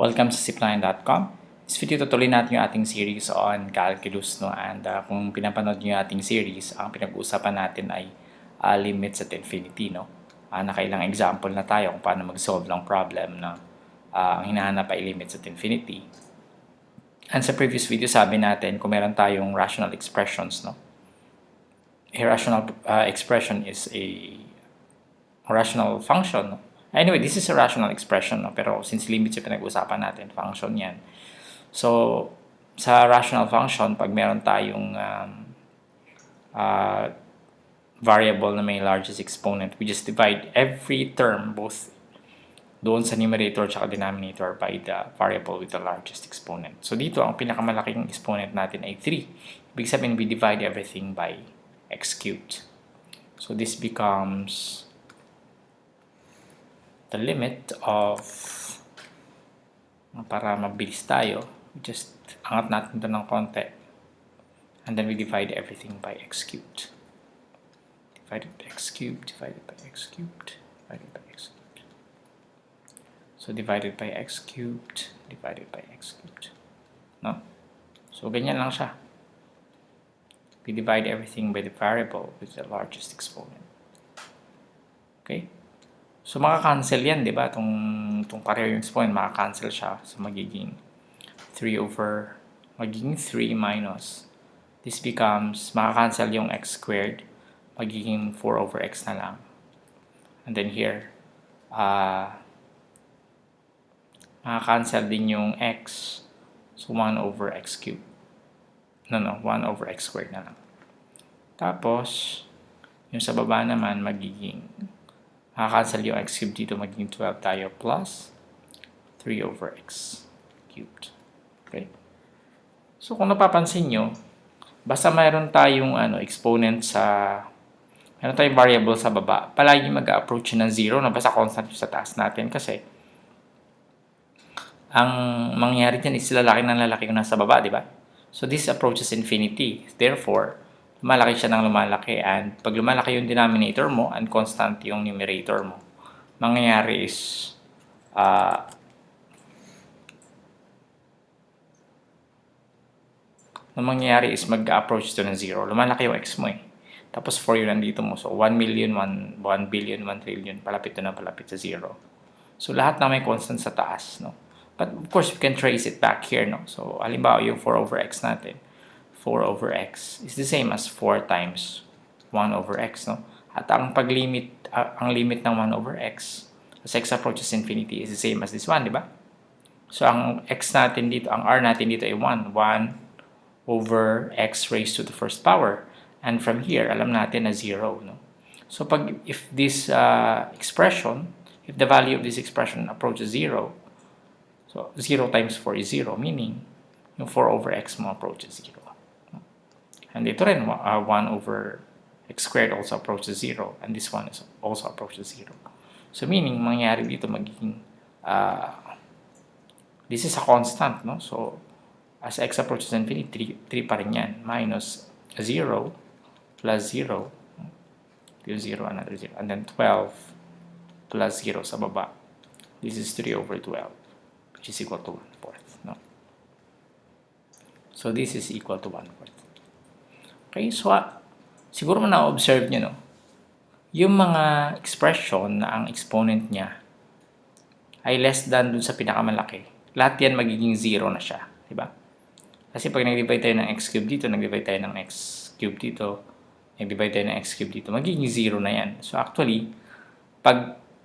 Welcome sa zipline.com. This video tutuloy natin yung ating series on calculus, no? And kung pinapanood nyo yung ating series, ang pinag-uusapan natin ay limits at infinity, no? Nakailang example na tayo kung paano mag-solve ng problem na ang hinahanap ay limits at infinity. And sa previous video, sabi natin kung meron tayong rational expressions, no? A rational expression is a rational function, no? Anyway, this is a rational expression, no? Pero since limits yung pinag-usapan natin, function yan. So, sa rational function, pag meron tayong variable na may largest exponent, we just divide every term, both doon sa numerator at denominator, by the variable with the largest exponent. So, dito, ang pinakamalaking exponent natin ay 3. Ibig sabihin, we divide everything by x cubed. So, this becomes the limit of, para mabilis tayo, just angat natin ito ng konti, and then we divide everything by x cubed. Divided by x cubed, divided by x cubed, divided by x cubed. So divided by x cubed, divided by x cubed. No? So ganyan lang siya. We divide everything by the variable with the largest exponent. Okay? So, maka-cancel yan, di ba? Itong pareho yung exponent, maka-cancel siya. So, magiging 3 minus. This becomes, maka-cancel yung x squared. Magiging 4 over x na lang. And then here, maka-cancel din yung x. So, 1 over x cubed. No, 1 over x squared na lang. Tapos, yung sa baba naman, magiging maka-cancel yung x cubed dito, magiging 12 tayo plus 3 over x cubed. Okay? So, kung napapansin nyo, basta mayroon tayong exponent mayroon tayong variable sa baba, palagi mag-approach ng 0 na basta constant yung sa taas natin kasi ang mangyayari dyan is lalaki ng lalaki yung nasa baba, di ba? So, this approaches infinity. Therefore, lumalaki siya ng lumalaki, and pag lumalaki yung denominator mo and constant yung numerator mo, mangyayari is mag-approach ito ng 0. Lumalaki yung x mo eh. Tapos 4 yun nandito mo. So 1 million, 1 billion, 1 trillion, palapit na palapit sa 0. So lahat na may constant sa taas, no? But of course, we can trace it back here, no? So halimbawa yung 4 over x natin. 4 over x is the same as 4 times 1 over x, no? At ang limit ng 1 over x as x approaches infinity is the same as this one, di ba? So, ang x natin dito, ang r natin dito ay 1. 1 over x raised to the first power. And from here, alam natin na 0, no? So, if this expression, if the value of this expression approaches 0, so 0 times 4 is 0, meaning yung 4 over x mo approaches 0. And dito rin, 1 over x squared also approaches 0. And this one is also approaches 0. So, meaning, mangyayari dito magiging, this is a constant, no? So, as x approaches infinity, 3 pa rin yan. Minus 0 plus 0. 0, another 0. And then 12 plus 0 sa baba. This is 3 over 12, which is equal to 1/4, no? So, this is equal to 1/4. Okay, so siguro mo na-observe nyo, no? Yung mga expression na ang exponent niya ay less than dun sa pinakamalaki. Lahat yan magiging 0 na siya, di ba? Kasi pag nag-divide tayo ng x cube dito, nag-divide tayo ng x cube dito, nag-divide tayo ng x cube dito, magiging 0 na yan. So actually,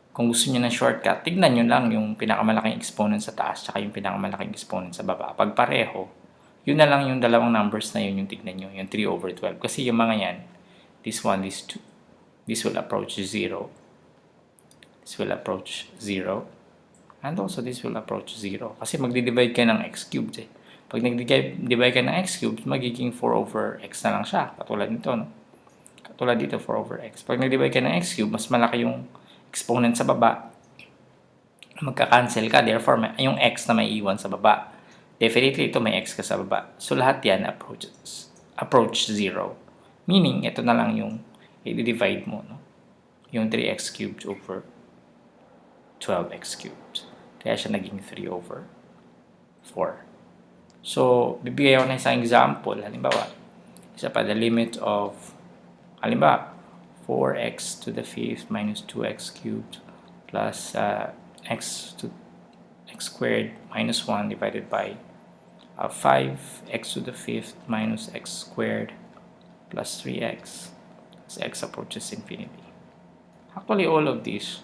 kung gusto niyo ng shortcut, tignan nyo lang yung pinakamalaking exponent sa taas tsaka yung pinakamalaking exponent sa baba. Pag pareho, yun na lang yung dalawang numbers na yun yung tignan nyo, yung 3 over 12. Kasi yung mga yan, this one, this 2, this will approach 0. This will approach 0. And also, this will approach 0. Kasi magdi-divide ka ng x cubed eh. Pag nag-divide ka ng x cubed, magiging 4 over x na lang siya. Katulad nito, no? Katulad dito, 4 over x. Pag nag-divide ka ng x cubed, mas malaki yung exponent sa baba. Magka-cancel ka. Therefore, yung x na may iwan sa baba. Definitely, ito may x ka sa baba. So, lahat yan approach 0. Meaning, ito na lang yung i-divide mo, no? Yung 3x cubed over 12x cubed. Kaya siya naging 3 over 4. So, bibigay ako ng isang example. Halimbawa, isa pa, the limit of, halimbawa, 4x to the 5th minus 2x cubed plus x squared minus 1 divided by 5x to the 5th minus x squared plus 3x as x approaches infinity. Actually, all of these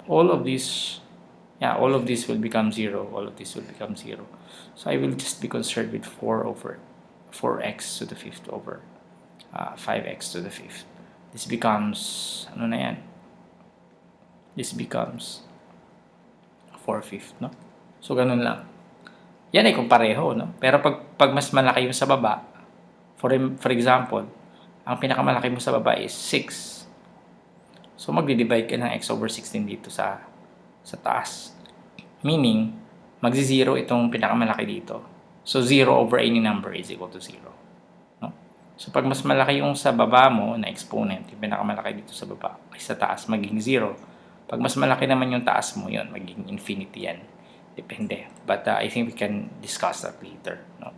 will become 0. All of this will become 0. So I will just be concerned with 4x to the 5th over 5x to the 5th. This becomes, ano na yan? This becomes 4/5, no? So, ganun lang. Yan ay kung pareho, no? Pero pag mas malaki yung sa baba, for example, ang pinakamalaki mo sa baba is 6. So, magdi-divide ka ng x over 16 dito sa taas. Meaning, magzi-0 itong pinakamalaki dito. So, 0 over any number is equal to 0. No? So, pag mas malaki yung sa baba mo na exponent, yung pinakamalaki dito sa baba, ay sa taas, maging 0. Pag mas malaki naman yung taas mo, yun, maging infinity yan. Depende. But I think we can discuss that later. No?